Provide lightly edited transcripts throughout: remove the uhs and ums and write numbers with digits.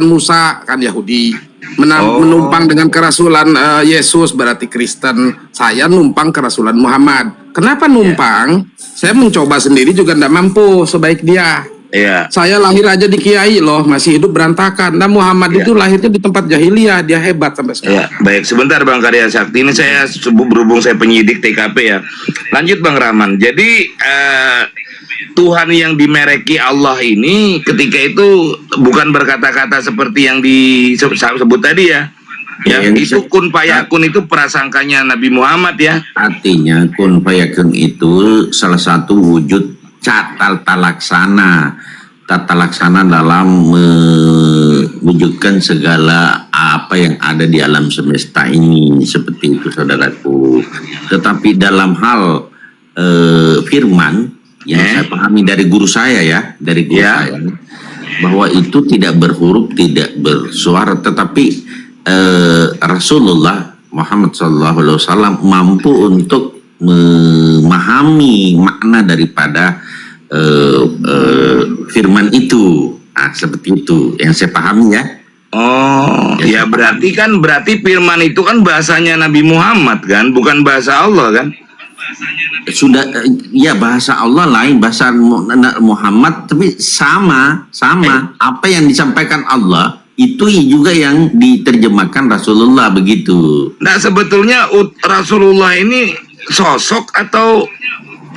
kerasulan Musa kan Yahudi, menumpang dengan kerasulan Yesus berarti Kristen. Saya numpang kerasulan Muhammad. Kenapa numpang? Saya mencoba sendiri juga tidak mampu sebaik dia. Saya lahir aja di kiai loh, masih hidup berantakan. Nah Muhammad itu lahirnya di tempat jahiliyah, dia hebat sampai sekarang. Baik, sebentar Bang Karya Sakti, ini saya berhubung saya penyidik TKP ya. Lanjut Bang Rahman. Jadi Tuhan yang dimereki Allah ini ketika itu bukan berkata-kata seperti yang disebut tadi ya. Itu kun fayakun itu prasangkanya Nabi Muhammad ya. Artinya kun fayakun itu salah satu wujud tata laksana dalam mewujudkan segala apa yang ada di alam semesta ini, seperti itu saudaraku. Tetapi dalam hal firman yang saya pahami dari guru saya ya, saya, bahwa itu tidak berhuruf, tidak bersuara, tetapi Rasulullah Muhammad SAW mampu untuk memahami makna daripada firman itu. Nah, seperti itu yang saya pahami ya. Ya berarti firman itu kan bahasanya Nabi Muhammad kan, bukan bahasa Allah kan? Sudah ya, bahasa Allah lain, bahasa Muhammad, tapi sama apa yang disampaikan Allah itu juga yang diterjemahkan Rasulullah begitu. Nah sebetulnya Rasulullah ini sosok atau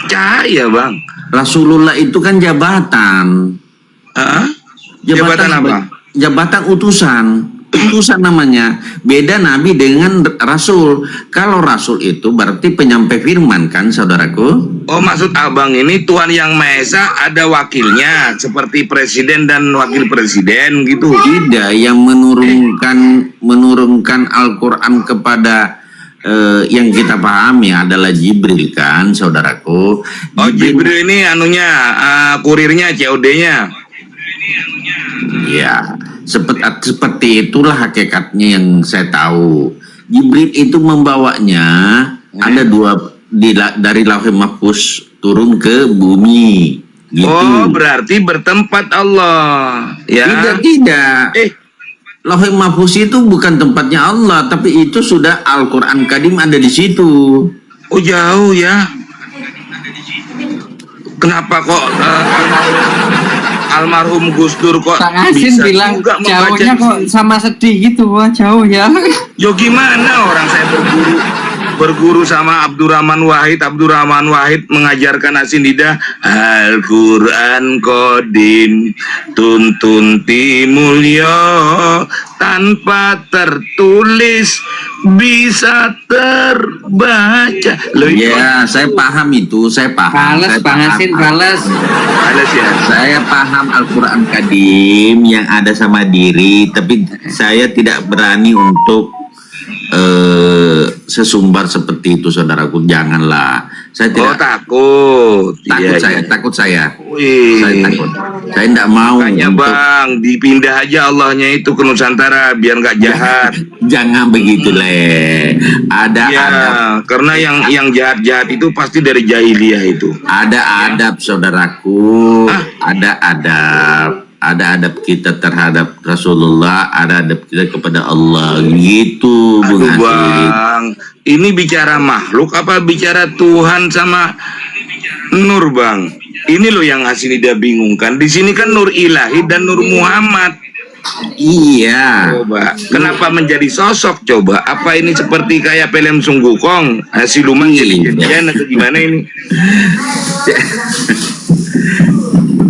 cahaya Bang? Rasulullah itu kan jabatan. Jabatan apa? Jabatan utusan namanya. Beda Nabi dengan Rasul. Kalau Rasul itu berarti penyampai firman kan saudaraku. Maksud abang ini Tuhan yang Maha Esa ada wakilnya seperti presiden dan wakil presiden gitu? Tidak, yang menurunkan Al-Quran kepada yang kita pahami adalah Jibril kan saudaraku. Jibril ini anunya kurirnya, COD-nya. Ya, seperti itulah hakikatnya yang saya tahu. Jibril itu membawanya ada dari Lauhul Mahfuz turun ke bumi gitu. Berarti bertempat Allah ya? Tidak. Lauhul Mahfuz itu bukan tempatnya Allah, tapi itu sudah Al-Quran Kadim ada di situ. Jauh ya. Kenapa kok almarhum Gus Dur kok Pak Hasin bilang jauhnya kok sama sedih gitu, wah jauh ya. Gimana orang saya berguru sama Abdurrahman Wahid mengajarkan Asinida Al-Quran Kodim tuntun timulyo tanpa tertulis bisa terbaca. Ya, saya paham itu, saya paham. Bang Hasin, bales ya. Saya paham Al-Quran Kadim yang ada sama diri, tapi saya tidak berani untuk sesumbar seperti itu saudaraku, janganlah. Saya tidak takut. Takut saya. Saya takut. Saya tidak mau. Makanya Bang, dipindah aja Allahnya itu ke Nusantara biar nggak jahat. Jangan begitu le. Ada adab. Karena yang jahat-jahat itu pasti dari jahiliyah itu. Ada adab saudaraku. Ada adab. Ada adab kita terhadap Rasulullah, ada adab kita kepada Allah gitu. Bang, ini bicara makhluk apa bicara Tuhan sama Nur Bang? Ini loh yang Hasinida bingungkan. Di sini kan Nur Ilahi dan Nur Muhammad. Iya. Coba, kenapa menjadi sosok coba? Apa ini seperti kayak film Sunggukong, Siluman jadi atau gimana ini?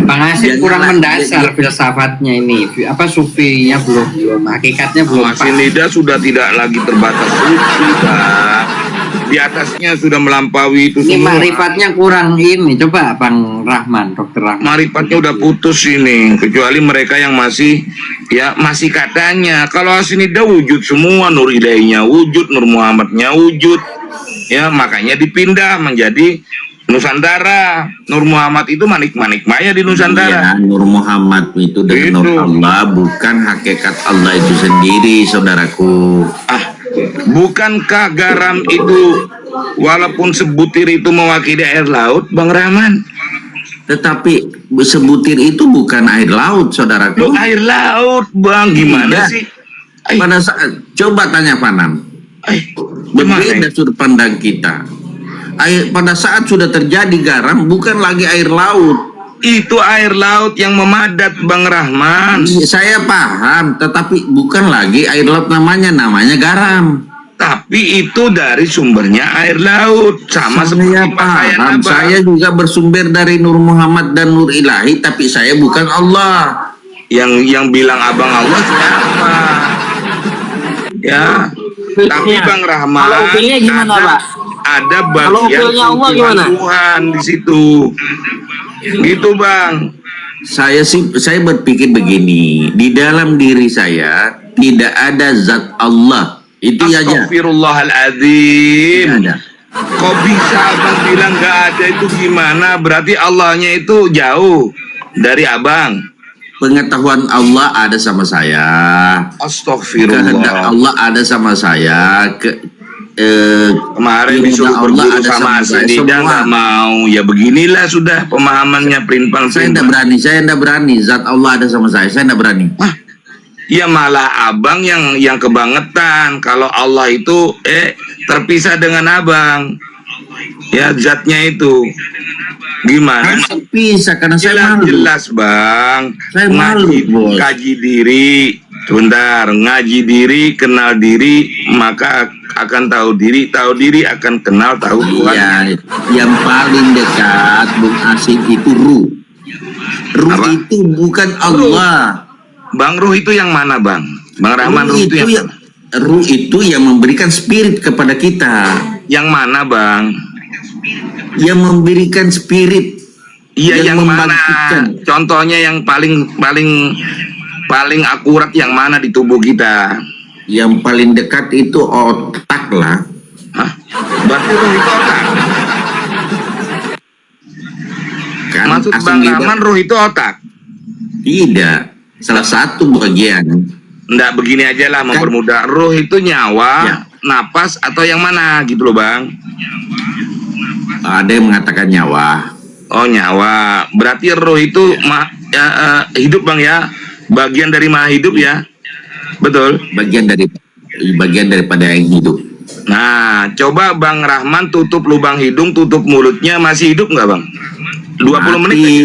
Bang Hasin kurang mendasar filsafatnya ini, apa sufinya belum hakikatnya belum. Hasinida sudah tidak lagi terbatas sufi, Pak. Di atasnya sudah melampaui itu ini semua. marifatnya kurang ini, coba Bang Rahman, Dokter Rahman. Marifatnya udah putus ini, kecuali mereka yang masih katanya. Kalau Hasinida wujud semua, Nur Ilahinya wujud, Nur Muhammadnya wujud, ya makanya dipindah menjadi Nusantara. Nur Muhammad itu manik-manik maya di Nusantara. Iya, Nur Muhammad itu dengan Nur Allah, bukan hakikat Allah itu sendiri, saudaraku. Bukankah garam itu walaupun sebutir itu mewakili air laut, Bang Rahman? Tetapi sebutir itu bukan air laut, saudaraku. Loh, air laut, Bang. Gimana Iya. sih? Pada saat, coba tanya Panam. Gimana? Berbeda sudut pandang kita. Pada saat sudah terjadi garam, bukan lagi air laut. Itu air laut yang memadat, Bang Rahman. Saya paham, tetapi bukan lagi air laut namanya garam. Tapi itu dari sumbernya air laut, sama seperti Saya pakaian paham, Abang. saya juga bersumber dari Nur Muhammad dan Nur Ilahi, tapi saya bukan Allah. Yang bilang abang Allah siapa? Ya, tapi Bang Rahman, Kalau upilnya gimana, Pak? Ada Kalau bagian upilnya Allah gimana? Tuhan di situ. Gitu, Bang. Saya berpikir begini, di dalam diri saya tidak ada zat Allah. Itu aja. Astagfirullahaladzim. Tidak ada. Kok bisa abang bilang gak ada, itu gimana? Berarti Allahnya itu jauh dari abang. Pengetahuan Allah ada sama saya. Kehendak Astagfirullah. Allah ada sama saya. Kemarin ilmu disuruh Allah berguru ada sama saya. Sinida Semua. nggak mau. Ya beginilah sudah pemahamannya primpang. Saya tidak berani. Zat Allah ada sama saya tidak berani. Ya malah abang yang kebangetan. Kalau Allah itu terpisah dengan abang. Ya zatnya itu. Gimana? Bisa karena saya malu. Jelas bang. Saya malu, bos. Kaji diri. Sebentar, ngaji diri, kenal diri, maka akan tahu diri akan kenal tahu Tuhan. Iya, yang paling dekat Bung Asyik itu Ruh. Ruh Apa? itu bukan Allah. Bang Ruh itu yang mana bang? Bang Rahman Ruh itu yang mana? Ruh itu yang memberikan spirit kepada kita. Yang mana bang? Yang memberikan spirit. Iya yang mana? membangkitkan. Contohnya yang paling akurat yang mana di tubuh kita? Yang paling dekat itu otak lah. Hah? Berarti Ruh itu otak? Kan Maksud asing Bang lidah. Rahman Ruh itu otak? Tidak. Salah satu bagian. Nggak begini aja lah mempermudah. Ruh itu nyawa, Ya. napas atau yang mana gitu loh bang? Ada yang mengatakan nyawa. Oh nyawa. Berarti ruh itu hidup bang ya? Bagian dari maha hidup ya? Betul? Bagian daripada yang hidup. Nah, coba Bang Rahman tutup lubang hidung, tutup mulutnya, masih hidup nggak Bang? 20 menit aja.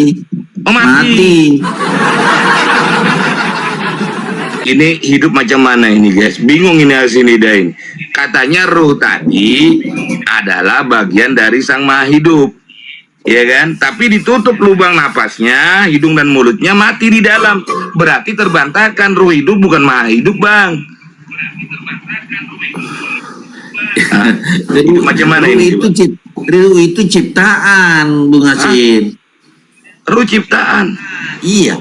Oh mati. Ini hidup macam mana ini guys? Bingung ini Asinida ini. Katanya ruh tadi adalah bagian dari sang maha hidup. Ya kan? Tapi ditutup lubang napasnya, hidung dan mulutnya, mati di dalam. Berarti terbantahkan ruh hidup bukan maha hidup Bang. Jadi macam mana ini, Ruh itu ciptaan, Bung Asin. Ruh ciptaan. Iya.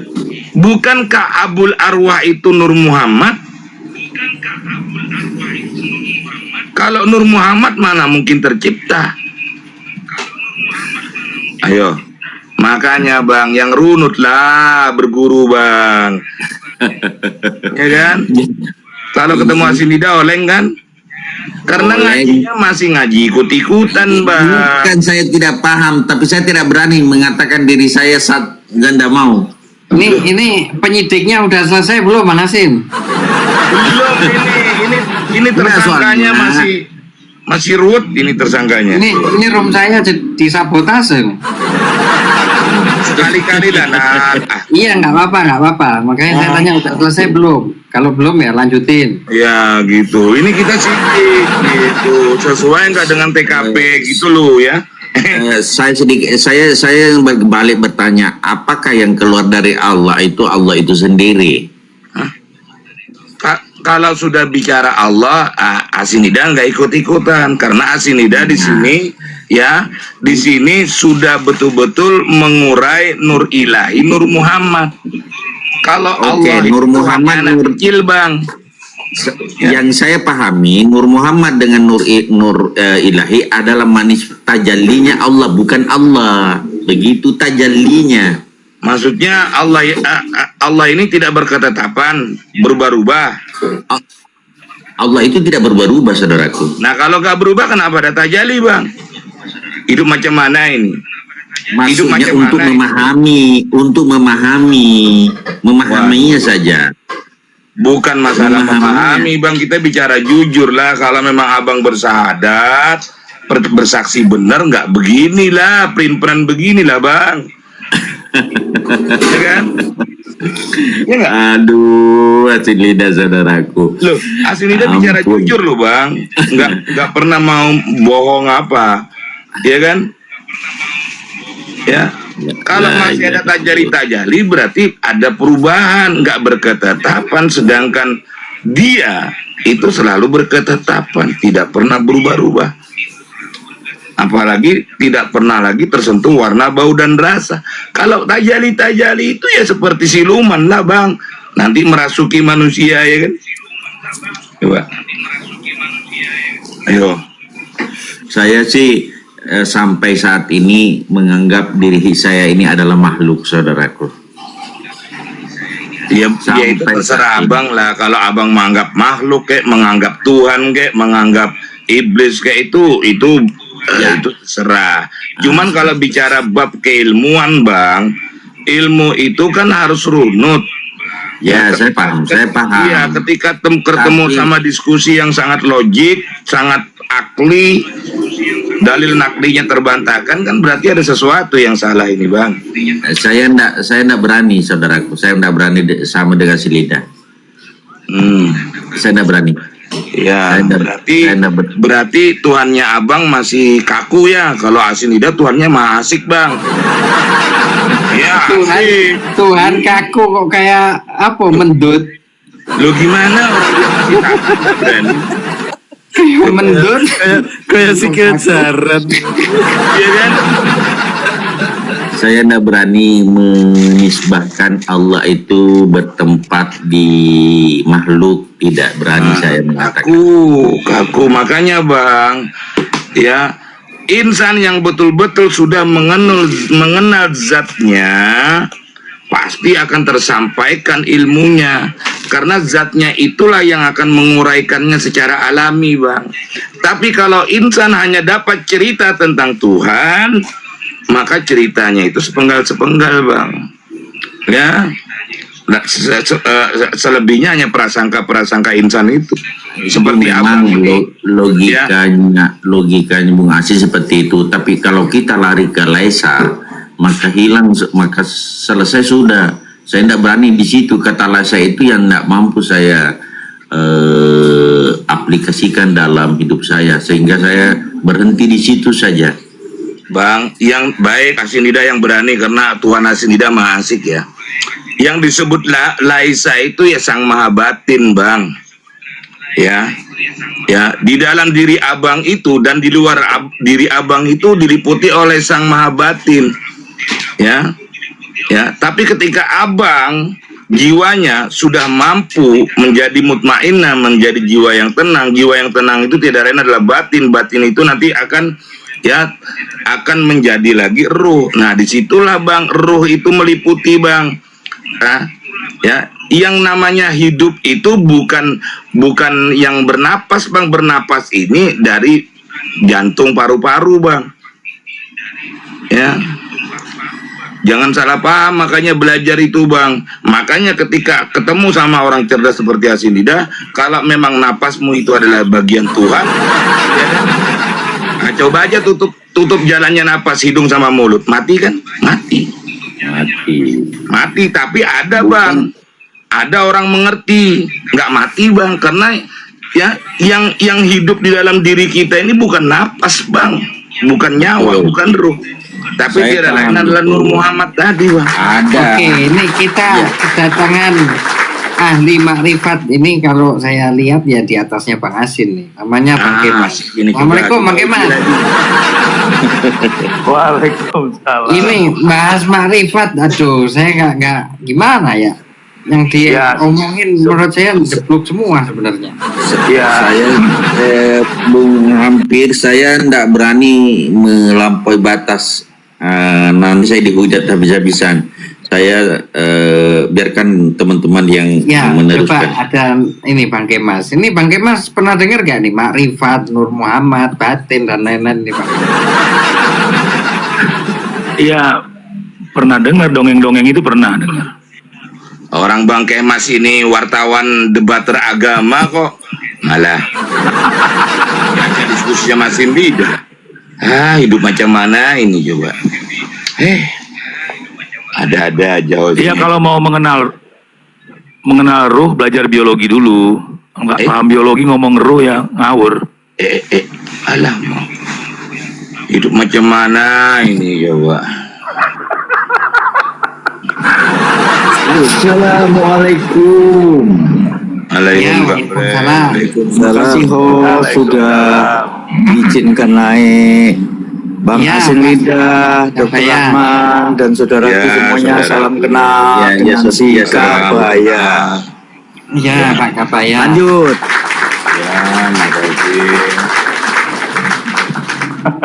Bukankah Abul Arwah itu Nur Muhammad? Kalau Nur Muhammad mana mungkin tercipta? Ayo. Makanya Bang, yang runut lah berguru Bang. Ya kan? Kalau ketemu Asinida oleng kan? Karena Oleng. ngajinya masih ngaji ikut-ikutan Bang. Bukan saya tidak paham, tapi saya tidak berani mengatakan diri saya saat ganda mau. Ini penyidiknya udah selesai belum, Bang Hasim? Belum ini tersangkanya soalnya. masih ruwet ini tersangkanya. Ini room saya disabotase. Sekali-kali lah nah. Iya, nggak apa-apa. Makanya saya tanya udah selesai belum? Kalau belum ya lanjutin. Ya gitu. Ini kita sidik gitu. Sesuai nggak dengan TKP gitu loh ya. Saya balik bertanya, apakah yang keluar dari Allah itu sendiri? Kalau sudah bicara Allah, Asinida nggak ikut-ikutan karena Asinida di sini ya, di sini sudah betul-betul mengurai Nur Ilahi, Nur Muhammad. Kalau Oke, Allah Nur itu Muhammad, hanya anak Nur- kecil Bang. Yang saya pahami, Nur Muhammad dengan Nur Ilahi adalah manis tajallinya Allah, bukan Allah. Begitu tajallinya. Maksudnya Allah ini tidak berketetapan, berubah-ubah. Allah itu tidak berubah-ubah, saudaraku. Nah kalau gak berubah kenapa ada tajalli Bang? Hidup macam mana ini? Hidup Maksudnya macam untuk mana? memahaminya saja. Bukan masalah Memahaminya. memahami, Bang. Kita bicara jujur lah. Kalau memang abang bersahadat, bersaksi benar, nggak beginilah, peran beginilah, Bang. Ya kan? Ya nggak? Aduh, hati lidah saudaraku. Loh, Asinida bicara Ampun. jujur loh, Bang. Nggak pernah mau bohong apa. Ya kan? Ya. Kalau masih ada tajali-tajali berarti ada perubahan, nggak berketetapan, sedangkan dia itu selalu berketetapan, tidak pernah berubah-ubah. Apalagi tidak pernah lagi tersentuh warna, bau, dan rasa. Kalau tajali-tajali itu ya seperti siluman lah, Bang. Nanti merasuki manusia, ya kan? Coba. Ayo. Saya sih sampai saat ini menganggap diri saya ini adalah makhluk, saudaraku. Ya itu Sampai terserah saat ini. abang lah. Kalau abang menganggap makhluk kayak, menganggap Tuhan kayak, menganggap iblis kayak itu Ya. itu terserah. Cuman kalau bicara bab keilmuan, Bang, ilmu itu kan harus runut. Ya, saya paham. Iya, ketika ketemu Tapi- sama diskusi yang sangat logik, sangat akli, dalil naklinya terbantahkan, kan berarti ada sesuatu yang salah ini, Bang. Saya enggak berani, saudaraku. Saya enggak berani sama dengan si lidah. Saya enggak berani. Ya, saya enggak berarti Tuhannya abang masih kaku ya. Kalau Asinida Tuhannya mah asik, Bang. Ya, asik. Tuhan kaku kok kayak apa, mendut. Lo gimana orang dia masih takut, berani? Mendut. Kayak si kejaran. Iya kan? Saya enggak berani menisbahkan Allah itu bertempat di makhluk. Tidak berani saya mengatakan. Kaku. Makanya, Bang, ya, insan yang betul-betul sudah mengenal zatnya pasti akan tersampaikan ilmunya, karena zatnya itulah yang akan menguraikannya secara alami, Bang. Tapi kalau insan hanya dapat cerita tentang Tuhan, maka ceritanya itu sepenggal-sepenggal, Bang. Ya. Nah, selebihnya hanya prasangka insan itu. Seperti memang abang ini. logikanya Bung Asi seperti itu. Tapi kalau kita lari ke Laisa, maka maka selesai sudah. Saya tidak berani di situ. Kata Laisa itu yang tidak mampu saya aplikasikan dalam hidup saya, sehingga saya berhenti di situ saja. Bang, yang baik Asinida yang berani, karena Tuhan Asinida maha asik ya. Yang disebut Laisa itu ya sang maha batin, Bang. Ya, di dalam diri abang itu dan di luar diri abang itu diliputi oleh sang maha batin. Ya. Tapi ketika abang jiwanya sudah mampu menjadi mutmainnah, menjadi jiwa yang tenang itu tidak lain adalah batin. Batin itu nanti akan menjadi lagi ruh. Nah, disitulah, Bang, ruh itu meliputi, Bang. Nah, ya, yang namanya hidup itu bukan yang bernapas, Bang. Bernapas ini dari jantung, paru-paru, Bang. Ya. Jangan salah paham, makanya belajar itu, Bang. Makanya ketika ketemu sama orang cerdas seperti Asinida, kalau memang napasmu itu adalah bagian Tuhan, ya kan? Nah, coba aja tutup jalannya napas, hidung sama mulut, mati kan? Mati, tapi ada, Bang. Ada orang mengerti, nggak mati, Bang, karena ya yang hidup di dalam diri kita ini bukan napas, Bang, bukan nyawa, bukan ruh, tapi Saya dia lain paham adalah betul. Nur Muhammad tadi, Bang. Ada. Oke, ini kita kedatangan ahli makrifat. Ini kalau saya lihat ya di atasnya Bang Asin nih. Namanya Bang Kemas. Ini Assalamualaikum Bang Kemas. Waalaikumsalam. Ini bahas makrifat. Aduh, saya nggak gimana ya. Yang dia Ya. omongin menurut saya jeblok semua sebenarnya. Saya tidak berani melampaui batas. Nanti saya dihujat habis-habisan. Saya biarkan teman-teman yang Ya, coba meneruskan. ada ini Bang Kemas. Ini Bang Kemas pernah dengar gak nih makrifat, Nur Muhammad, batin dan lain-lain nih Bang? Iya, pernah dengar dongeng-dongeng itu, pernah dengar. Orang Bang Kemas ini wartawan debater agama kok malah baca diskusinya masih beda. Hidup macam mana ini coba? Ada-ada aja. Iya, kalau mau mengenal ruh, belajar biologi dulu. Nggak paham biologi ngomong ruh ya ngawur. Alah, hidup macam mana ini coba? Assalamualaikum. Waalaikumsalam. Terima kasih host sudah izinkan naik. Bang Ya, Hasan Mas. Lidah, Dr. Ya. Rahman dan saudaraku Ya, semuanya, saudara. salam kenal dengan si Kabaya. Iya, Pak Kabaya. Lanjut.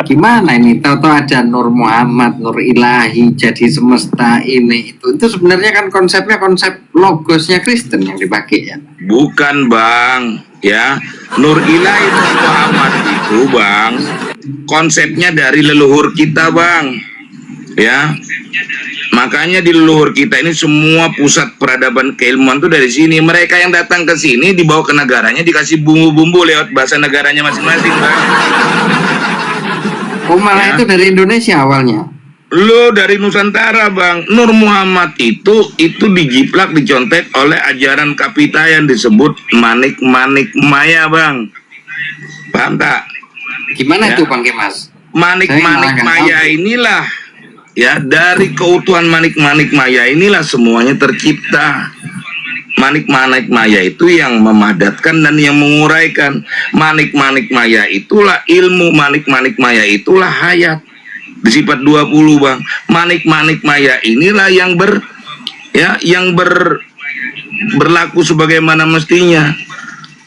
Gimana ini? Tahu-tahu ada Nur Muhammad, Nur Ilahi, jadi semesta ini itu sebenarnya kan konsepnya konsep logosnya Kristen yang dipakai ya. Bukan Bang, ya. Nur Ilahi Nur Muhammad itu Bang, konsepnya dari leluhur kita Bang, ya. Makanya di leluhur kita ini semua pusat peradaban keilmuan tuh dari sini. Mereka yang datang ke sini dibawa ke negaranya dikasih bumbu-bumbu lewat bahasa negaranya masing-masing Bang. Oh malah Ya. itu dari Indonesia awalnya. Lo dari Nusantara Bang. Nur Muhammad itu dijiplak, dicontek oleh ajaran kapita yang disebut manik-manik maya Bang. Paham tak? Gimana Ya. itu Bang Kemas? Manik-manik Saya maya nggak inilah, ya, dari keutuhan manik-manik maya inilah semuanya tercipta. Manik-manik maya itu yang memadatkan dan yang menguraikan. Manik-manik maya itulah ilmu, manik-manik maya itulah hayat. Di sifat 20 Bang. Manik-manik maya inilah yang berlaku sebagaimana mestinya.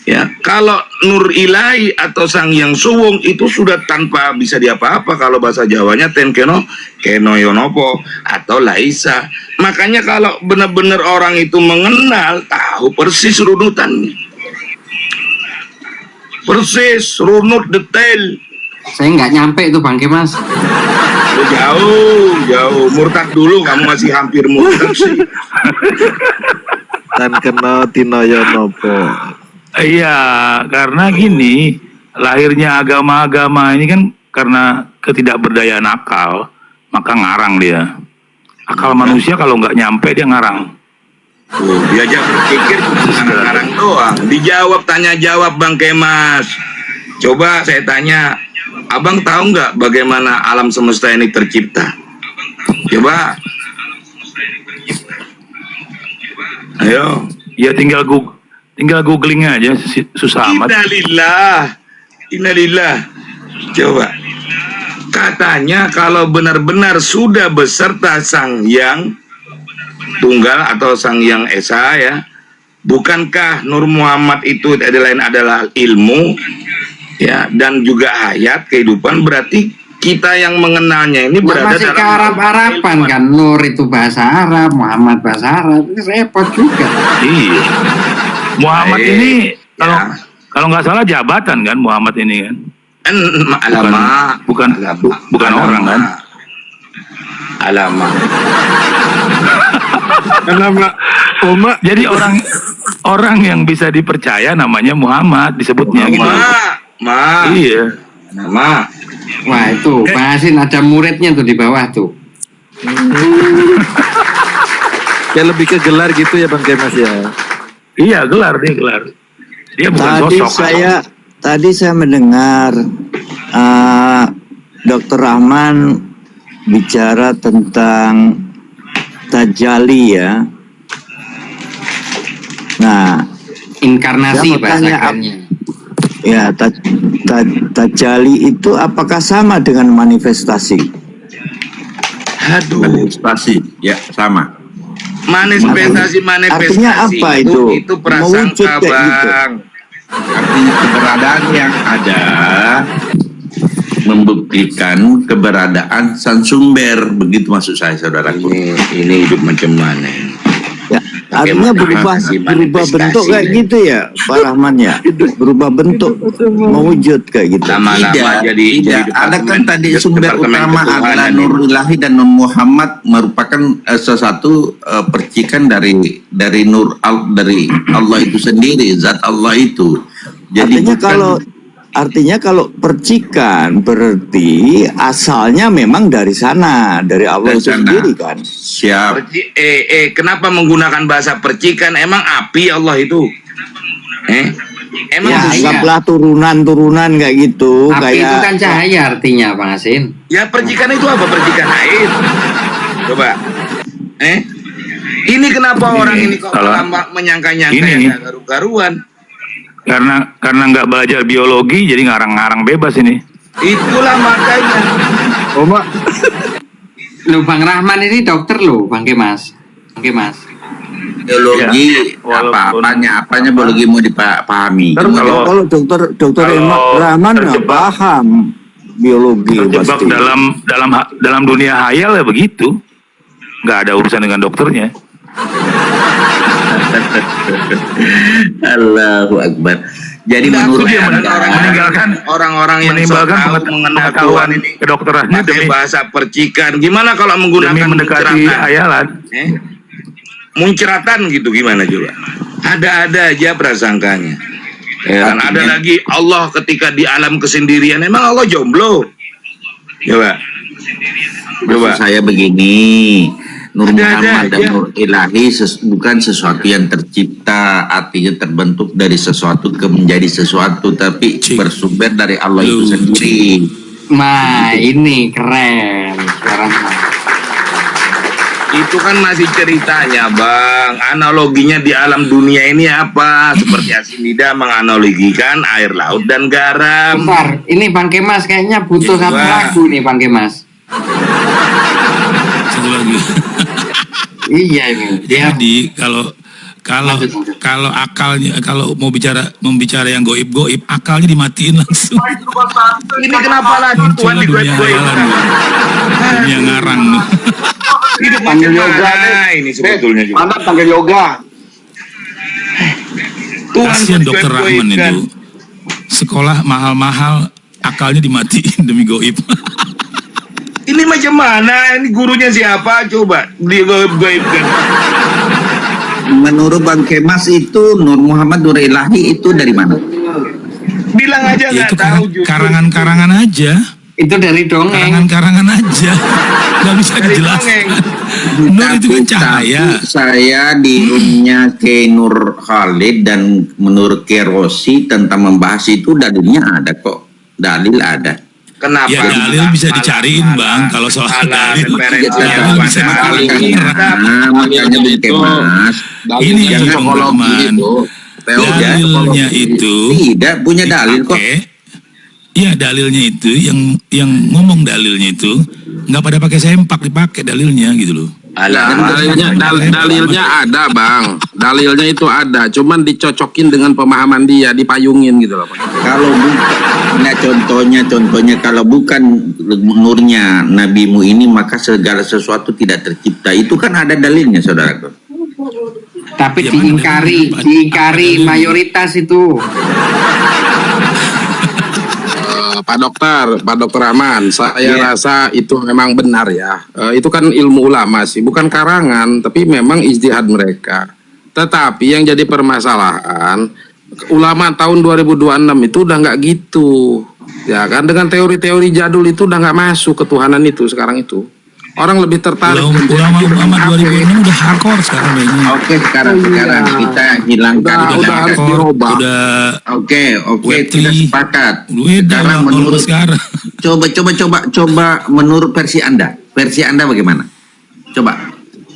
Ya, kalau Nur Ilahi atau Sang Yang Suwung itu sudah tanpa bisa diapa-apa. Kalau bahasa Jawanya tenkeno yonopo atau laisa. Makanya kalau benar-benar orang itu mengenal, tahu persis runutannya. Persis, runut detail. Saya nggak nyampe itu Bang Kemas. Jauh. Murtad dulu, kamu masih hampir murtad sih. Dan kena tinoyonopo. Iya, karena gini, lahirnya agama-agama ini kan karena ketidakberdayaan akal, maka ngarang dia. Akal manusia kalau nggak nyampe dia ngarang. Tuh, diajak berpikir ngarang doang. Dijawab, tanya jawab Bang Kemas. Coba saya tanya, Abang tahu nggak bagaimana alam semesta ini tercipta? Coba. Ayo. Ya tinggal googling aja, susah amat. Innalillah. Coba. Katanya kalau benar-benar sudah beserta Sang Yang Tunggal atau Sang Yang Esa ya, bukankah Nur Muhammad itu adalah ilmu ya, dan juga hayat kehidupan? Berarti kita yang mengenalnya ini berada Masih ke dalam Arab-Araban kan, Nur itu bahasa Arab, Muhammad bahasa Arab, itu repot juga. Iya. Muhammad Baik, ini ya. kalau nggak salah jabatan kan Muhammad ini kan. Bukan orang kan. Alamak. Jadi orang yang bisa dipercaya namanya Muhammad disebutnya gitu. Iya. Nama. Wah itu, Pak Hasin ada muridnya tuh di bawah tuh. Ya lebih ke gelar gitu ya Bang Kemas ya. Iya, gelar. Dia bukan sosok. Tadi saya mendengar Dr. Rahman bicara tentang tajali ya. Nah, Inkarnasi saya mau bahasa tanya, kerennya. ya tajali itu apakah sama dengan manifestasi? Aduh. Manifestasi, ya sama. Manifestasi Artinya apa itu? Itu Mewujud prasangka kayak gitu. Bang. Arti keberadaan yang ada membuktikan keberadaan sang sumber, begitu maksud saya saudaraku. Ini hidup macam mana? Ya, Artinya bagaimana berubah bentuk kayak gitu ya, Pak Rahman ya. Berubah bentuk, mewujud kayak gitu. Lama-lama jadi Ada kan departemen- tadi sumber departemen utama ketuhanan adalah ini. Nur Ilahi dan Nur Muhammad merupakan sesuatu percikan dari dari Allah itu sendiri, zat Allah itu. Jadi Artinya kalau percikan berarti asalnya memang dari sana, dari Allah Dari itu sana. sendiri kan. Siap. Kenapa menggunakan bahasa percikan? Emang api Allah itu? Emang Ya, itu anggaplah turunan-turunan kayak gitu, Api itu kayak kan cahaya artinya, Bang Asin. Ya percikan itu apa? Percikan air. Coba. Ini kenapa orang ini kok Kalau- menyangka-nyangka ini- yang garu-garuan? Karena nggak belajar biologi jadi ngarang-ngarang bebas ini. Itulah makanya. Loh, Bang Rahman ini dokter loh, Bang Kemas. Biologi Ya, walaupun- apanya biologi mau dipahami. Terus kalau- kalau dokter kalau Rahman nggak terjebak- paham biologi terjebak pasti. dalam dunia hayal ya begitu, nggak ada urusan dengan dokternya. Allahu Akbar. Jadi Tidak, menurut aku dia Anda, meninggalkan orang-orang yang meninggalkan sok tahu mengenal pengetahuan Tuhan ini kedokterannya pakai demi bahasa percikan. Gimana kalau menggunakan demi mendekati munceratan? hayalan. Munceratan gitu gimana coba? Ada aja prasangkanya. Ya, kan? Ada lagi Allah ketika di alam kesendirian. Emang Allah jomblo? Coba. maksud saya begini, Nur Ada Muhammad dan aja. Nur Ilahi bukan sesuatu yang tercipta, artinya terbentuk dari sesuatu ke menjadi sesuatu, tapi bersumber dari Allah itu sendiri. Nah, ini keren. Sekarang Itu kan masih ceritanya, Bang. Analoginya di alam dunia ini apa? Seperti Asinida menganalogikan air laut dan garam. bentar, ini Bang Kemas kayaknya butuh Iya. satu lagu nih, Bang Kemas. Satu lagi. Iya ini. Dia Jadi kalau akalnya, kalau mau bicara yang goib akalnya dimatiin langsung. Ini kenapa lagi Tuhan Muncullah dunia digoib-goibkan? hayalan, dunia ngarang. Hidup macam mana ini sebetulnya juga? Mana panggil yoga? Tuhan Kasihan dokter Rahman digoib-goibkan. itu. Sekolah mahal-mahal akalnya dimatiin demi goib. Ini macam mana? Ini gurunya siapa? Coba digoib-goibkan. Menurut Bang Kemas itu Nur Muhammad, Nur Ilahi itu dari mana? Bilang aja Ya nggak itu tahu justru. karangan-karangan aja. itu dari dongeng. Karangan-karangan aja. Gak bisa Dari dijelaskan. dongeng. Nur itu kan cahaya. Tapi saya di roomnya ke Nur Khalid dan menurut ke Rosi tentang membahas itu dalilnya ada kok. Dalil ada. Kenapa? Ya dalil bisa dicariin Bang. Kalau soal dalil, referensi Ya, yang bisa mana? dicariin. Nah, makanya Bung Kemas. Ini Dalilnya yang topologi Rahman. itu. Teori Dalilnya itu Tidak punya dalil kok. dipakai. Iya dalilnya itu yang ngomong dalilnya itu nggak pada pakai sempak, dipakai dalilnya gitu loh. Dalilnya ada bang, dalilnya itu ada, cuman dicocokin dengan pemahaman dia, dipayungin gitu loh. Kalau bukan, nah contohnya kalau bukan nurnya nabimu ini maka segala sesuatu tidak tercipta. Itu kan ada dalilnya, saudaraku. Tapi Ya, mana diingkari mayoritas itu. Pak Dokter Rahman, saya Iya. rasa itu memang benar ya. Itu kan ilmu ulama sih, bukan karangan, tapi memang ijtihad mereka. Tetapi yang jadi permasalahan, ulama tahun 2026 itu udah nggak gitu, ya kan? Dengan teori-teori jadul itu udah nggak masuk ketuhanan itu sekarang itu. Orang lebih tertarik. Ulama 2006 udah hardcore sekarang kayaknya. Oke, sekarang kita hilangkan. Udah harus hardcore, dirubah. udah Oke, Web3. kita sepakat. beda Sekarang kalau menurut sekarang. coba menurut versi Anda bagaimana? Coba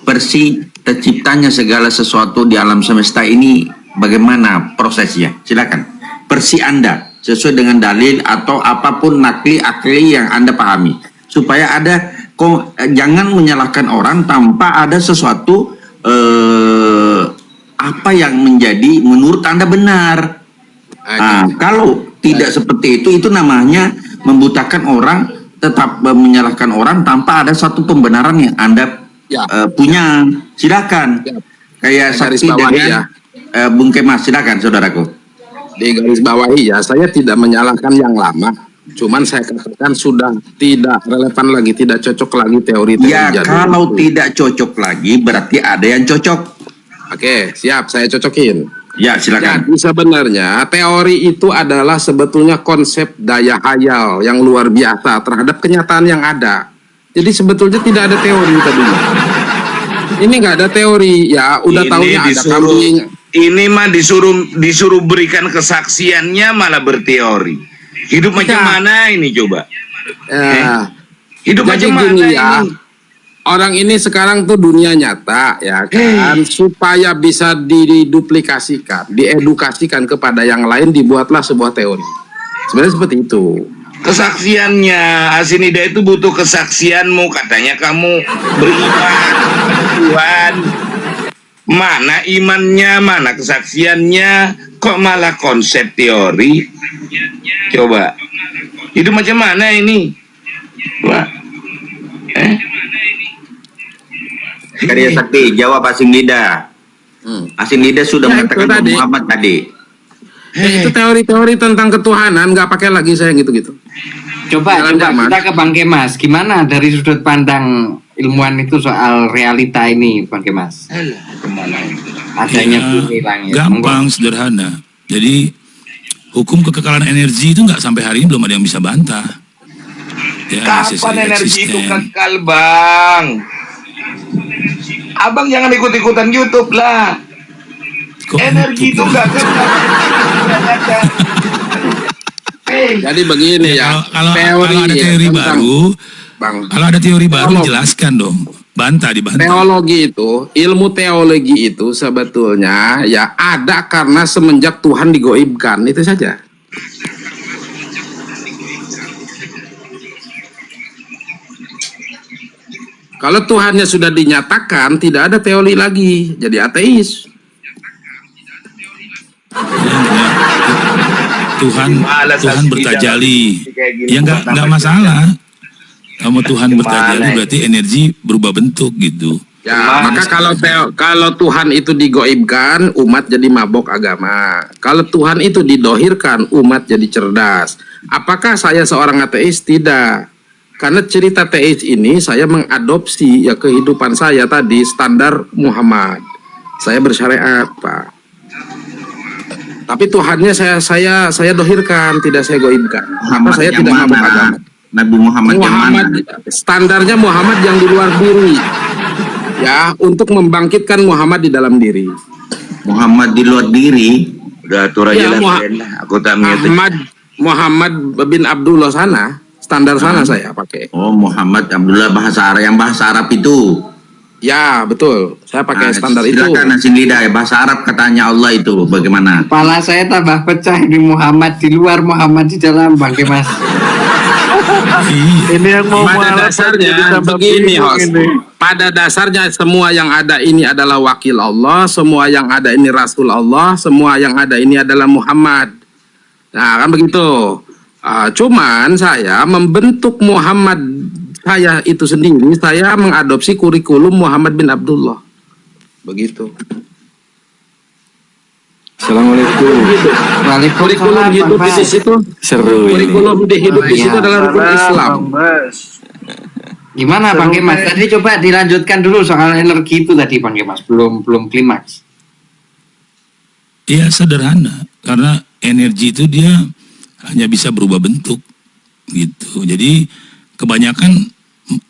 versi terciptanya segala sesuatu di alam semesta ini bagaimana prosesnya? Silakan. Versi Anda sesuai dengan dalil atau apapun akli yang Anda pahami supaya ada jangan menyalahkan orang tanpa ada sesuatu apa yang menjadi menurut Anda benar. Kalau tidak seperti itu namanya membutakan orang, tetap menyalahkan orang tanpa ada satu pembenaran yang Anda Ya. punya. Silakan. Ya. Kayak Garis sakti bawahi dengan Bung Kemas, silakan saudaraku. Di garis bawahi ya, saya tidak menyalahkan yang lama. Cuman saya katakan sudah tidak relevan lagi, tidak cocok lagi teori-teori Ya, jadul kalau itu. tidak cocok lagi berarti ada yang cocok. Oke, siap, saya cocokin. Ya, silakan. Jadi sebenarnya teori itu adalah sebetulnya konsep daya hayal yang luar biasa terhadap kenyataan yang ada. Jadi sebetulnya tidak ada teori tadinya. Ini nggak ada teori ya, udah tahunya ada kambing. Ini mah disuruh berikan kesaksiannya malah berteori. Hidup macam mana ini coba? Hidup Jadi macam mana gini ini? ya, orang ini sekarang tuh dunia nyata ya kan, supaya bisa diduplikasikan, diedukasikan kepada yang lain, dibuatlah sebuah teori. Sebenarnya seperti itu. Kesaksiannya, Asinida itu butuh kesaksianmu. Katanya kamu beriman kepada Tuhan. Mana imannya, mana kesaksiannya? Kok malah konsep teori? Coba, hidup macam mana ini? Wah. Karya Sakti, jawab Asing Lida. Asing Lida sudah Ya, mengatakan itu tadi. Muhammad tadi. Itu teori-teori tentang ketuhanan, nggak pakai lagi saya gitu-gitu. Coba Jalan zaman. kita ke Bang Kemas. Gimana dari sudut pandang ilmuwan itu soal realita ini, Bang Kemas? Adanya Ya, bumi langit. gampang, sederhana. Jadi hukum kekekalan energi itu nggak sampai hari ini belum ada yang bisa bantah. Ya, Kapan necessary energi itu existence. kekal, Bang? Abang jangan ikut-ikutan YouTube lah. Kok Energi itu gitu? nggak kekal. Jadi begini ya, Kalau ada teori tentang- baru, Bang, kalau ada teori baru Kalau- jelaskan dong. Dibantah. teologi itu, ilmu teologi itu sebetulnya ya ada karena semenjak Tuhan digoibkan, itu saja. Kalau Tuhannya sudah dinyatakan, tidak ada teori lagi, jadi ateis. Tuhan bertajali. Kayak gini, Ya nggak tambah masalah. Kamu Tuhan Gimana bertajali ini? berarti energi berubah bentuk gitu. Ya, Gimana maka kalau Tuhan itu digoibkan, umat jadi mabok agama. Kalau Tuhan itu didohirkan, umat jadi cerdas. Apakah saya seorang ateis? Tidak. Karena cerita teis ini saya mengadopsi ya kehidupan saya tadi standar Muhammad. Saya bersyariat, Pak. Tapi Tuhannya saya dohirkan, tidak saya goibkan. Maka saya yang tidak mabok mana? agama. Nabi Muhammad, yang Muhammad mana? standarnya Muhammad yang di luar diri. Ya, untuk membangkitkan Muhammad di dalam diri. Muhammad di luar diri. Udah atur aja Ya, lah, kalian lah. Aku tak ngerti. Muhammad bin Abdullah sana, standar sana saya pakai. Oh, Muhammad Abdullah bahasa Arab itu. Ya, betul. Saya pakai Nah, standar itu. silakan Asing Lida, bahasa Arab katanya Allah itu bagaimana? Kepala saya tambah pecah ini, Muhammad di luar, Muhammad di dalam, Bang Kemas. Ini yang mau Pada mualaf dasarnya jadi tambah begini, bingung host. ini. Pada dasarnya semua yang ada ini adalah wakil Allah, semua yang ada ini Rasul Allah, semua yang ada ini adalah Muhammad. Nah, kan begitu. Cuman saya membentuk Muhammad saya itu sendiri, saya mengadopsi kurikulum Muhammad bin Abdullah. Begitu. Assalamualaikum. Kurikulum Waalaikumsalam, hidup Bang di Bas. situ, Seru ini. kurikulum di hidup di situ Iya. adalah rukun Islam. Gimana Bang Kemas? Tadi coba dilanjutkan dulu soal energi itu tadi, Bang Kemas. Belum klimaks. Ya sederhana, karena energi itu dia hanya bisa berubah bentuk gitu. Jadi kebanyakan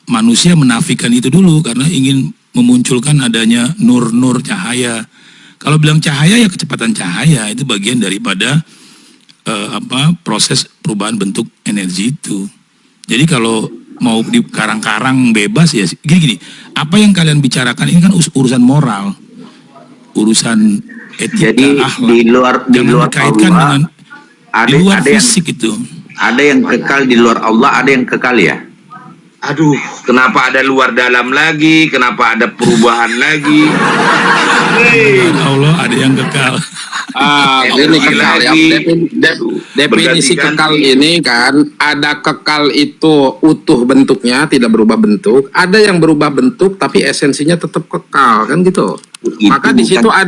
manusia menafikan itu dulu karena ingin memunculkan adanya nur-nur cahaya. Kalau bilang cahaya ya kecepatan cahaya itu bagian daripada proses perubahan bentuk energi itu. Jadi kalau mau di karang-karang bebas ya gini, apa yang kalian bicarakan ini kan urusan moral, urusan etika, Jadi akhlak. di luar Jangan dikaitkan Allah, dengan di luar fisik itu. ada yang kekal di luar Allah, ada yang kekal ya. Aduh, kenapa ada luar dalam lagi? Kenapa ada perubahan lagi? Allah ada yang kekal. Ini kekal ya. Lagi. Definisi Berganti-ganti. kekal ini kan ada kekal itu utuh bentuknya tidak berubah bentuk, ada yang berubah bentuk tapi esensinya tetap kekal kan gitu. Itu Maka di situ bukan-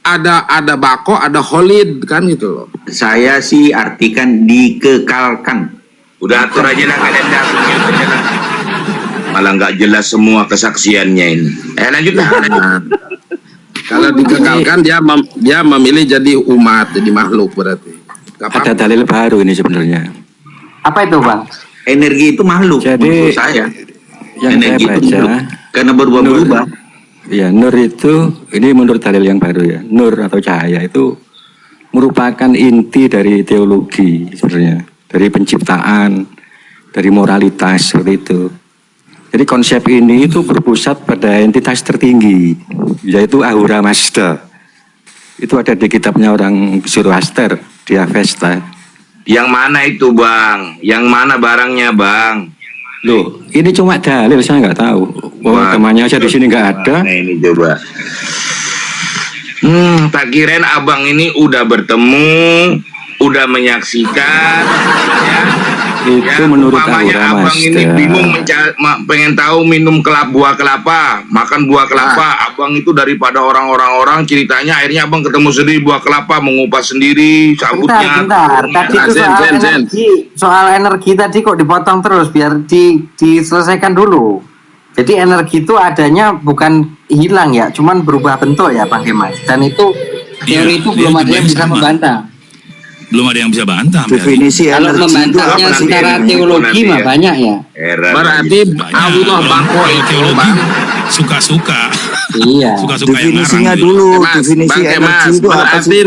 ada bako, ada holid kan gitu loh. Saya sih artikan dikekalkan. Udah atur aja lah kalian dah, mute aja lah. Malah nggak jelas semua kesaksiannya ini. Lanjut lah. Kalau dikekalkan dia memilih jadi umat, jadi makhluk berarti. Gak Ada apa-apa. dalil baru ini sebenarnya. Apa itu Bang? Energi itu makhluk Jadi, menurut saya. Yang Energi saya itu baca, makhluk. Karena berubah-berubah. ya nur itu, ini menurut dalil yang baru ya. Nur atau cahaya itu merupakan inti dari teologi sebenarnya. Dari penciptaan, dari moralitas seperti itu. Jadi konsep ini itu berpusat pada entitas tertinggi, yaitu Ahura Mazda. Itu ada di kitabnya orang Zoroaster, di Avesta. Yang mana itu bang? Yang mana barangnya bang? Loh, ini cuma dalil, saya nggak tahu. Wah, Agamanya aja di sini nggak ada. Nah ini coba. Tak kirain abang ini udah bertemu, udah menyaksikan, ya. Itu menurut umpamanya Ahura abang ini Mazda. bingung pengen tahu minum buah kelapa, makan buah kelapa. Abang itu daripada orang ceritanya akhirnya abang ketemu sendiri buah kelapa, mengupas sendiri cabutnya. Bentar. Tadi itu Zen, soal Zen, Zen. energi. Soal energi tadi kok dipotong terus, biar diselesaikan dulu. Jadi energi itu adanya bukan hilang ya, cuman berubah bentuk ya Bang Kemas. Dan itu Iya, teori itu dia belum ada yang jumlahnya bisa sama. membantah. Belum ada yang bisa bantah. sampai hari ini. Definisi Kalau energi itu membantahnya apa sih? secara Nanti teologi ya. mah banyak ya. Heran Berarti Banyak. Allah bako Kalau itu teologi bang. suka-suka. Iya. Suka-suka yang Definisinya ngarang dulu, Mas, definisi Bang energi Kemas, itu apa berarti sih?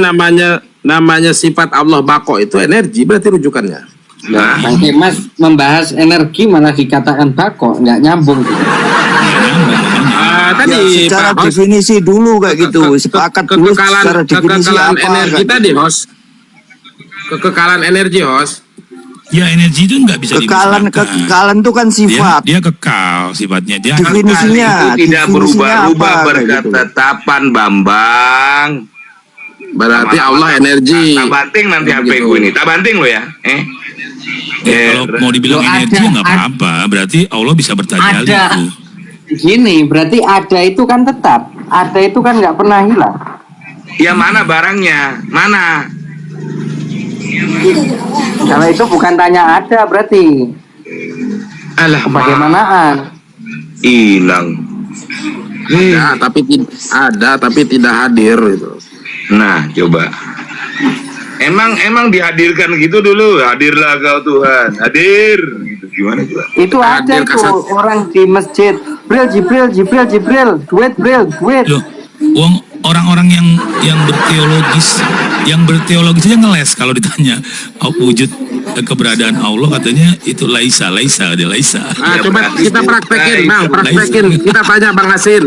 namanya sifat Allah bako itu energi berarti rujukannya. Nah, Bang Kemas membahas energi malah dikatakan bako, nggak nyambung gitu. Tadi Ya, secara Pak Hos, definisi dulu kayak gitu, sepakat dulu secara definisi kekekalan apa? energi kayak tadi Hos. Kekekalan energi Hos. Ya energi itu nggak bisa Kekekalan dimusnahkan. kekekalan itu kan sifat. Dia kekal sifatnya. Dia Definisinya itu tidak definisinya berubah-ubah apa, kayak gitu. berketetapan Bambang. Berarti Allah energi. Tak banting nanti HP Begitu. gue ini. Tak banting lo ya. kalau mau dibilang Loh, energi ada- nggak apa-apa. Berarti Allah bisa bertanya Ada. itu. Gini, berarti ada itu kan tetap. Ada itu kan nggak pernah hilang. Ya mana barangnya? Mana? Kalau itu bukan tanya ada berarti. Alah, Bagaimanaan? hilang. Ada tapi tidak hadir gitu. Nah, coba. Emang dihadirkan gitu dulu. Hadirlah kau Tuhan. Hadir. Gitu. Gimana coba? Itu ada Hadir tuh kasat. orang di masjid. Jibril, duit. Loh, uang orang-orang yang berteologis aja ngeles kalau ditanya wujud keberadaan Allah, katanya itu laisa dia laisa. Coba kita praktekin Bang, praktekin. Kita tanya Bang Asin.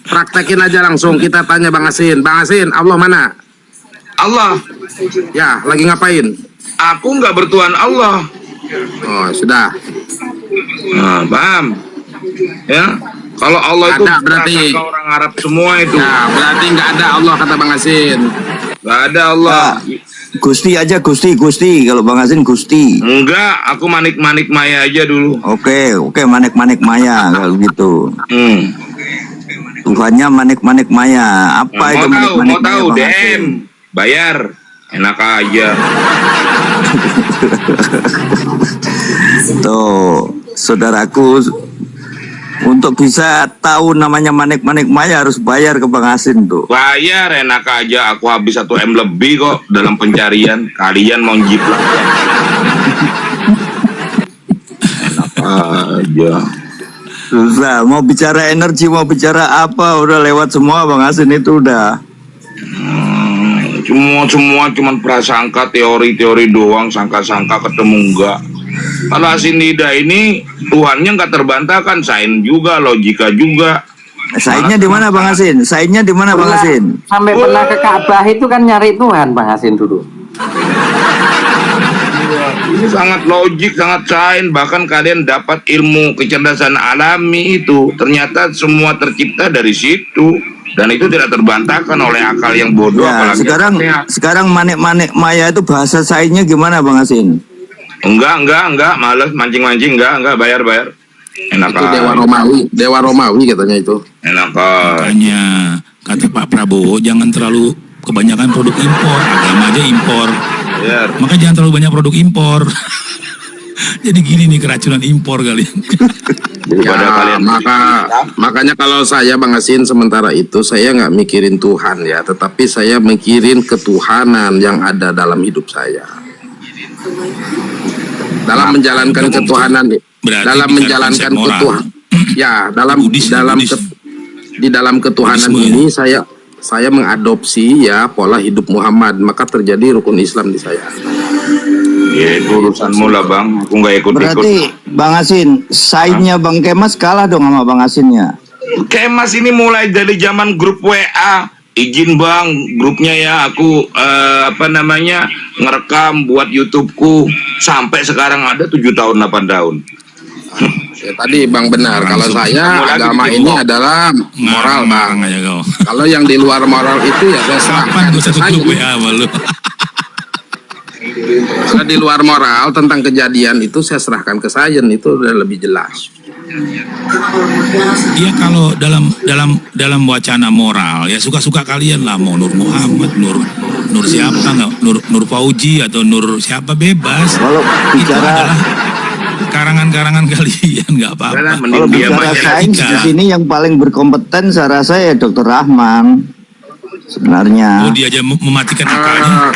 Praktekin aja langsung. Kita tanya Bang Asin. Bang Asin, Allah mana? Allah. Ya, lagi ngapain? Aku nggak bertuhan Allah. Oh, sudah. Nah, paham? Ya. Kalau Allah itu Ada, berarti. prasangka orang Arab semua itu. Nah, berarti nggak ada Allah kata Bang Asin. Nggak ada Allah. Gusti aja Gusti. Kalau Bang Asin Gusti. Enggak, aku manik-manik Maya aja dulu. Oke, manik-manik Maya kalau gitu. Tuhannya manik-manik Maya. Apa itu Mau manik-manik Maya? tahu Bang DM, Asin? bayar, enak aja. Tuh, saudaraku, untuk bisa tahu namanya manik-manik Maya harus bayar ke Bang Asin tuh. Bayar, enak aja. Aku habis 1 M lebih kok dalam pencarian. Kalian mau jiplak ya? Enak aja. Susah, mau bicara energi, mau bicara apa, udah lewat semua Bang Asin itu udah. Semua cuman prasangka, teori-teori doang, sangka-sangka ketemu enggak. Kalau Asinida ini Tuhannya nggak terbantahkan, sains juga, logika juga. Sainnya di mana Bang Asin? Sainnya di mana Bang Asin? Sampai pernah ke Ka'bah itu kan nyari Tuhan Bang Asin dulu. Ini sangat logik, sangat sains. Bahkan kalian dapat ilmu kecerdasan alami itu ternyata semua tercipta dari situ. Dan itu tidak terbantahkan oleh akal yang bodoh. Ya, apalagi sekarang manik-manik maya itu bahasa sainnya gimana Bang Asin? enggak, males mancing-mancing, enggak, bayar. Enak Itu Dewa Romawi katanya itu. Enak. Makanya kata Pak Prabowo jangan terlalu kebanyakan produk impor, agama aja impor. Bayar. Maka jangan terlalu banyak produk impor. Jadi gini nih keracunan impor kalian. Daripada kalian Makanya kalau saya Bang Asin sementara itu saya nggak mikirin Tuhan ya, tetapi saya mikirin ketuhanan yang ada dalam hidup saya. Dalam menjalankan ketuhanan, Berarti dalam bicara menjalankan konsep moral. ketuhanan, ya Buddhis. di dalam ketuhanan Buddhisme. ini saya mengadopsi ya pola hidup Muhammad, maka terjadi rukun Islam di saya. Ya itu urusanmu lah Bang, aku nggak ikut-ikut. Berarti Bang Asin, sainnya Bang Kemas kalah dong sama Bang Asinnya. Kemas ini mulai dari zaman grup WA, izin Bang grupnya ya, aku ngerekam buat YouTubeku, sampai sekarang ada 7 tahun 8 tahun. Ya, tadi Bang benar, kalau saya Kamu lagi agama bikin ini hoax. adalah moral Bang. Aja kau. Kalau yang di luar moral itu ya saya Kapan serahkan gue ke satu saya. grup WA sama lu? Kalau di luar moral tentang kejadian itu saya serahkan ke sains, itu udah lebih jelas. Iya kalau dalam wacana moral ya suka-suka kalian lah, mau Nur Muhammad, Nur siapa nggak, Nur Fauji atau Nur siapa, bebas. Kalau Itu bicara adalah karangan-karangan kalian, nggak apa-apa. Udah lah, mending kalau diam bicara aja. sains di sini yang paling berkompeten saya rasa ya Dr. Rahman sebenarnya. Oh dia aja mematikan akalnya.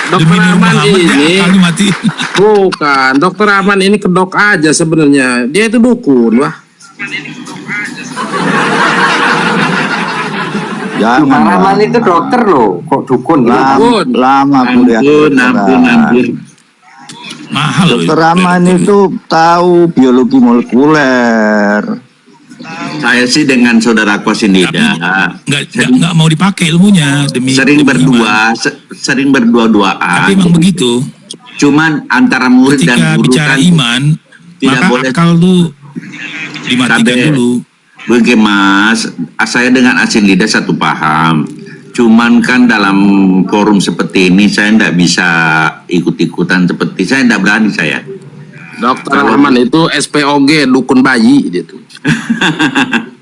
Dokter Nur Rahman Muhammad dia ini akalnya mati. bukan, Dokter Rahman ini kedok aja sebenarnya. Dia itu dukun, wah. Jangan Bang Bang. Rahman itu dokter loh, kok dukun gitu. Lama kuliah. Ampun. Mahal loh. Dr. Rahman itu tahu biologi molekuler. Saya sih dengan saudara Kosinida Nggak mau dipakai ilmunya demi sering demi iman. sering berdua-duaan. Tapi emang begitu. Cuman antara murid Ketika dan guru bicara kan iman, tidak maka boleh. akal tuh dimatikan Tapi, dulu. Begini Mas, saya dengan Asin Lida satu paham. Cuman kan dalam forum seperti ini saya tidak bisa ikut-ikutan seperti saya tidak berani saya. Dokter Rahman itu SPOG, dukun bayi dia tuh.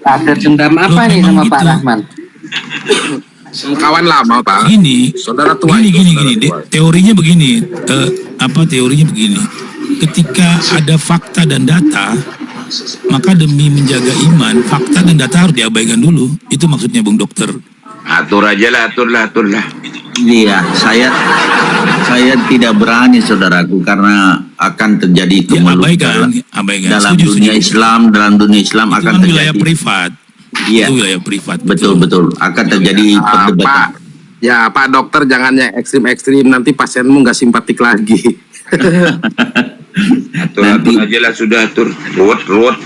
Ada dendam apa Loh, nih memang sama Pak gitu. Rahman? Kawan lama Pak. Gini, Saudara tua. gini. Saudara tua. Teorinya begini, teorinya begini. Ketika ada fakta dan data, maka demi menjaga iman, fakta dan data harus diabaikan dulu. Itu maksudnya Bung Dokter. Atur aja lah, atur lah. Iya, saya tidak berani saudaraku karena akan terjadi Ya, kemelukan abaikan. dalam Setuju. dunia Islam Itu akan kan wilayah terjadi. privat. Iya. Itu wilayah privat. Betul akan terjadi perdebatan. Pak, ya Pak Dokter jangan yang ekstrim-ekstrim, nanti pasienmu nggak simpatik lagi. Atur Nanti- aja lah, sudah atur. Ruwet.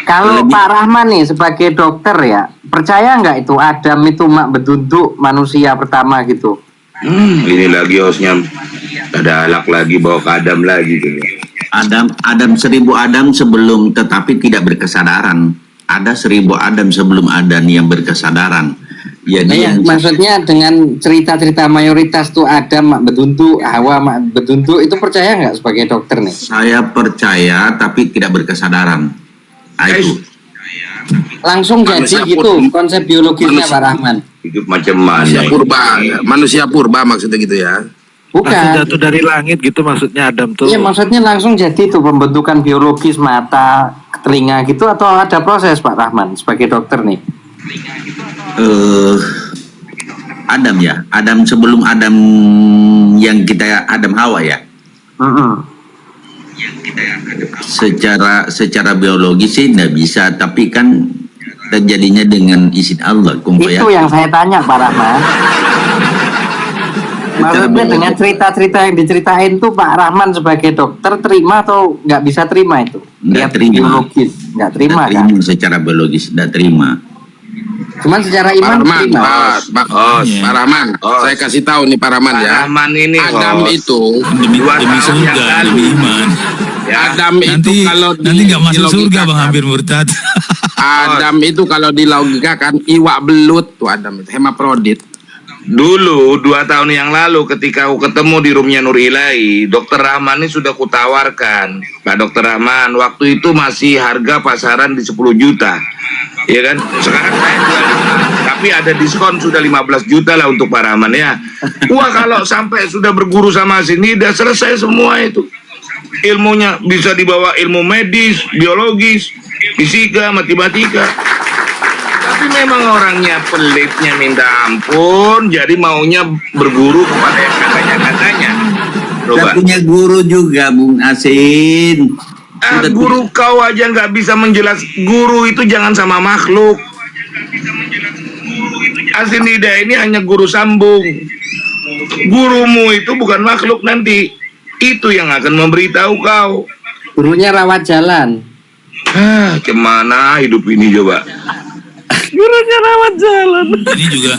Kalau Pak Rahman nih sebagai dokter ya, percaya nggak itu Adam itu bentuk manusia pertama gitu? Ini lagi hostnya ada alak lagi, bawa ke Adam lagi gitu. Adam 1000 Adam sebelum tetapi tidak berkesadaran. Ada 1000 Adam sebelum Adam yang berkesadaran. Jadi Iya, maksudnya dengan cerita-cerita mayoritas tuh Adam mak betuntuk, Hawa mak betuntuk, itu percaya nggak sebagai dokter nih? saya percaya tapi tidak berkesadaran. Itu. Langsung jadi Manusia gitu konsep biologisnya Pak Rahman. Hidup macam mana? Manusia purba, manusia purba maksudnya gitu ya. Langsung Bukan. jatuh dari langit gitu maksudnya Adam tuh. Iya, maksudnya langsung jadi tuh pembentukan biologis mata, telinga gitu, atau ada proses Pak Rahman sebagai dokter nih? Adam ya. Adam sebelum Adam yang kita Adam Hawa ya. Secara biologis sih tidak bisa, tapi kan terjadinya dengan izin Allah. Itu yang saya tanya Pak Rahman. Maksudnya dengan cerita-cerita yang diceritain tuh Pak Rahman sebagai dokter terima atau nggak bisa terima itu? Nggak Lihat terima. biologis, nggak terima Tidak kan? terima secara biologis, tidak terima. Cuman secara Pak iman Rahman, terima. Pak Iya. Rahman, Oh. saya kasih tahu nih Pak Rahman Pak ya. Rahman ini Adam host. itu, Demi Dua tahun surga, yang lalu. demi iman. Ya. Adam Nanti itu kalau nggak masuk surga dilogikakan- Bang, hampir murtad. Adam itu kalau dilogikakan iwak belut tuh Adam itu hemaprodit. Dulu 2 tahun yang lalu ketika aku ketemu di roomnya Nur Ilahi, Dokter Rahman ini sudah kutawarkan. Pak Dokter Rahman, waktu itu masih harga pasaran di 10 juta. Ya kan? Sekarang saya 25, tapi ada diskon sudah 15 juta lah untuk Pak Rahman ya. Wah, kalau sampai sudah berguru sama sini udah selesai semua itu. Ilmunya bisa dibawa ilmu medis, biologis, fisika, matematika. Tapi memang orangnya pelitnya minta ampun, jadi maunya berguru kepada yang katanya-katanya. Kita punya guru juga, Bung Asin. Guru kau aja nggak bisa menjelas. Guru itu jangan sama makhluk. Asin Hidayah ini hanya guru sambung. Gurumu itu bukan makhluk nanti. Itu yang akan memberitahu kau. Gurunya rawat jalan. Kemana hidup ini coba? Gurunya rawat jalan. Ini juga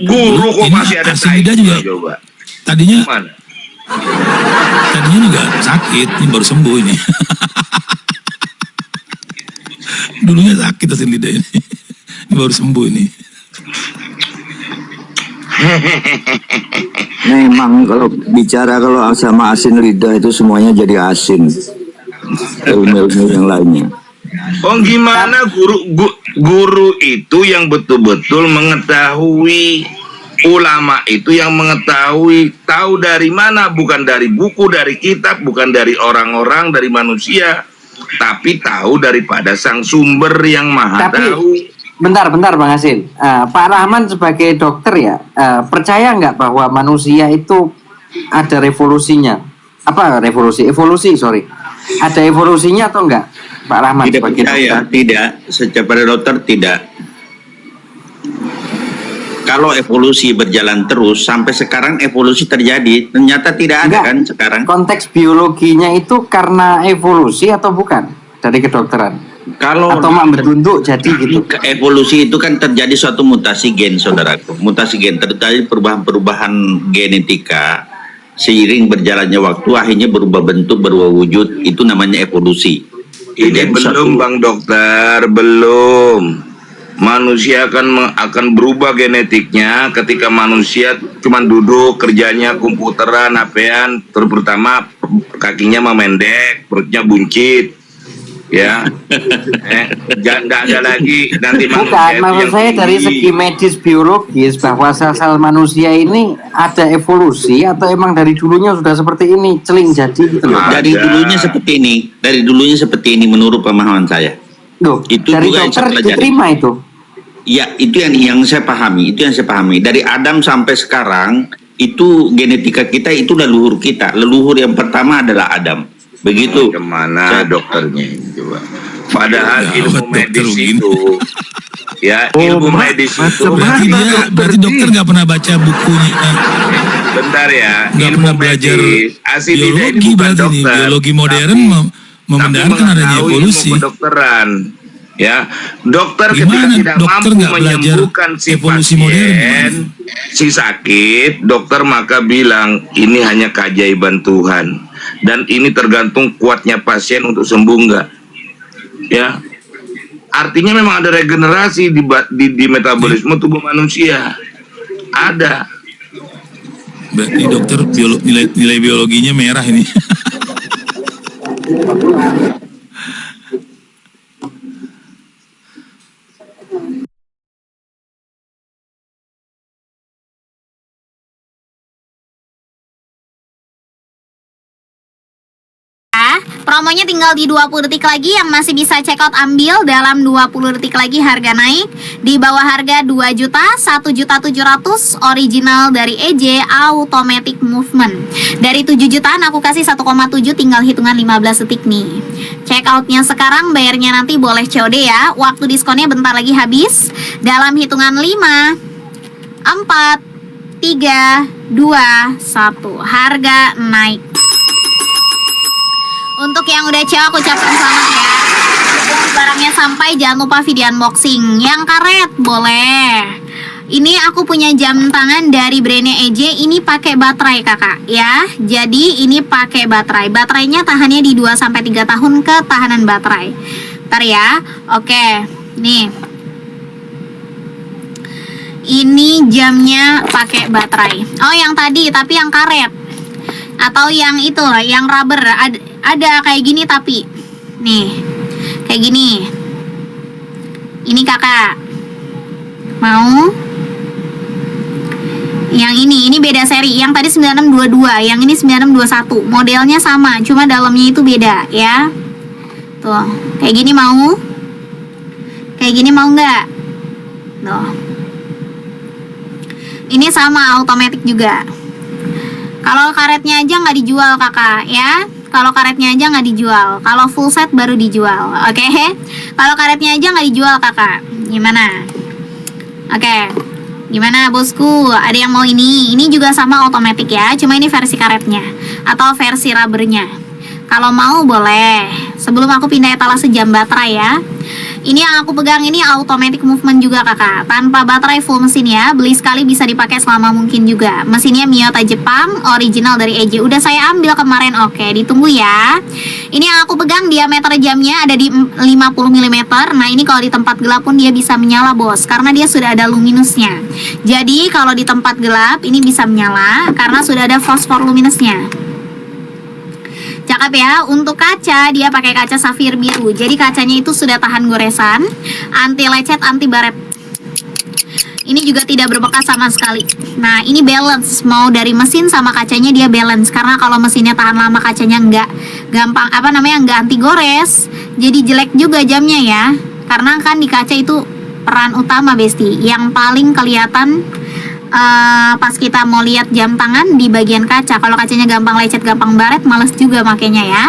Guru kok ini masih ada Asida tai juga coba. tadinya Mana? juga sakit, ini baru sembuh ini. Dulunya sakit Asin Lidah ini. Ini baru sembuh ini. Memang kalau bicara kalau sama asin lidah itu semuanya jadi asin. Ilmu-ilmu yang lainnya. Oh gimana guru itu yang betul-betul mengetahui, ulama itu yang mengetahui, tahu dari mana, bukan dari buku, dari kitab, bukan dari orang-orang, dari manusia, tapi tahu daripada sang sumber yang maha tahu. Bentar Bang Hasin. Pak Rahman sebagai dokter ya, percaya nggak bahwa manusia itu ada revolusinya? Apa revolusi? Evolusi, sorry. Ada evolusinya atau enggak, Pak Rahman? Tidak sebagai percaya, dokter? tidak. Secara dokter tidak. Kalau evolusi berjalan terus sampai sekarang evolusi terjadi, ternyata tidak ada Enggak. kan sekarang. Konteks biologinya itu karena evolusi atau bukan dari kedokteran? Kalau Atau membentuk jadi gitu? evolusi itu kan terjadi suatu mutasi gen, saudaraku. Mutasi gen terjadi perubahan-perubahan genetika seiring berjalannya waktu akhirnya berubah bentuk, berubah wujud. Itu namanya evolusi. Ini Jadi belum Bang Dokter, belum. Manusia akan berubah genetiknya ketika manusia cuma duduk kerjanya komputeran, HP-an, terutama kakinya memendek, perutnya buncit. Ya, nggak ada lagi nanti Bukan, maksud saya dari segi medis biologis bahwa sel-sel manusia ini ada evolusi atau emang dari dulunya sudah seperti ini, celing jadi gitu loh. dari dulunya seperti ini menurut pemahaman saya. Loh, Itu dari juga yang dokter saya pelajari. diterima itu. Ya, itu yang saya pahami, Dari Adam sampai sekarang itu genetika kita itu leluhur kita. Leluhur yang pertama adalah Adam. Begitu. Kemana dokternya ini coba? Padahal Ya, ilmu dokter medis begini. itu, ya ilmu medis itu. Berarti dokter nggak pernah baca bukunya. Bentar ya, Nggak ilmu pernah belajar medis. Asin ini biologi bukan berarti nih. dokter. Biologi modern membenarkan tapi adanya mengetahui evolusi. ilmu kedokteran. Ya, dokter Gimana ketika tidak dokter mampu nggak belajar menyembuhkan si evolusi pasien, modern? si sakit, dokter maka bilang ini hanya keajaiban Tuhan dan ini tergantung kuatnya pasien untuk sembuh enggak. Ya, artinya memang ada regenerasi di metabolisme tubuh manusia. Ada. Berarti dokter nilai biologinya merah ini. Promonya tinggal di 20 detik lagi, yang masih bisa check out ambil dalam 20 detik lagi harga naik di bawah harga 2 juta, 1.700.000 original dari EJ Automatic Movement. Dari 7 jutaan aku kasih 1,7, tinggal hitungan 15 detik nih. Check outnya sekarang, bayarnya nanti boleh COD ya. Waktu diskonnya bentar lagi habis. Dalam hitungan 5, 4, 3, 2, 1. Harga naik. Untuk yang udah cewek aku ucapkan selamat ya. Barangnya sampai, jangan lupa video unboxing. Yang karet boleh. Ini aku punya jam tangan dari brandnya EJ. Ini pakai baterai kakak ya. Jadi ini pakai baterai. Baterainya tahannya di 2-3 tahun ketahanan baterai. Ntar ya. Oke. Nih. Ini jamnya pakai baterai. Oh, yang tadi tapi yang karet. Atau yang itu loh, yang rubber. Ada kayak gini tapi. Nih. Kayak gini. Ini kakak. Mau? Yang ini beda seri. Yang tadi 9622, yang ini 9621. Modelnya sama, cuma dalamnya itu beda ya. Tuh, kayak gini mau? Kayak gini mau nggak? Tuh. Ini sama automatic juga. Kalau karetnya aja nggak dijual kakak ya. Kalau karetnya aja nggak dijual. Kalau full set baru dijual. Oke. Kalau karetnya aja nggak dijual kakak. Gimana? Oke. Gimana bosku? Ada yang mau ini? Ini juga sama automatic ya. Cuma ini versi karetnya atau versi rubbernya. Kalau mau boleh. Sebelum aku pindah etalase jam baterai ya. Ini yang aku pegang ini automatic movement juga kakak. Tanpa baterai full mesin ya. Beli sekali bisa dipakai selama mungkin juga. Mesinnya Miyota Jepang, original dari EJ. Udah saya ambil kemarin. Oke, ditunggu ya. Ini yang aku pegang diameter jamnya ada di 50 mm. Nah ini kalau di tempat gelap pun dia bisa menyala bos. Karena dia sudah ada luminusnya. Jadi kalau di tempat gelap ini bisa menyala. Karena sudah ada fosfor luminusnya. Cakep ya. Untuk kaca dia pakai kaca safir biru. Jadi kacanya itu sudah tahan goresan, anti lecet, anti baret. Ini juga tidak berbekas sama sekali. Nah ini balance. Mau dari mesin sama kacanya dia balance. Karena kalau mesinnya tahan lama kacanya nggak gampang nggak anti gores. Jadi jelek juga jamnya ya. Karena kan di kaca itu peran utama besti. Yang paling kelihatan pas kita mau lihat jam tangan di bagian kaca. Kalau kacanya gampang lecet, gampang baret, males juga makanya ya.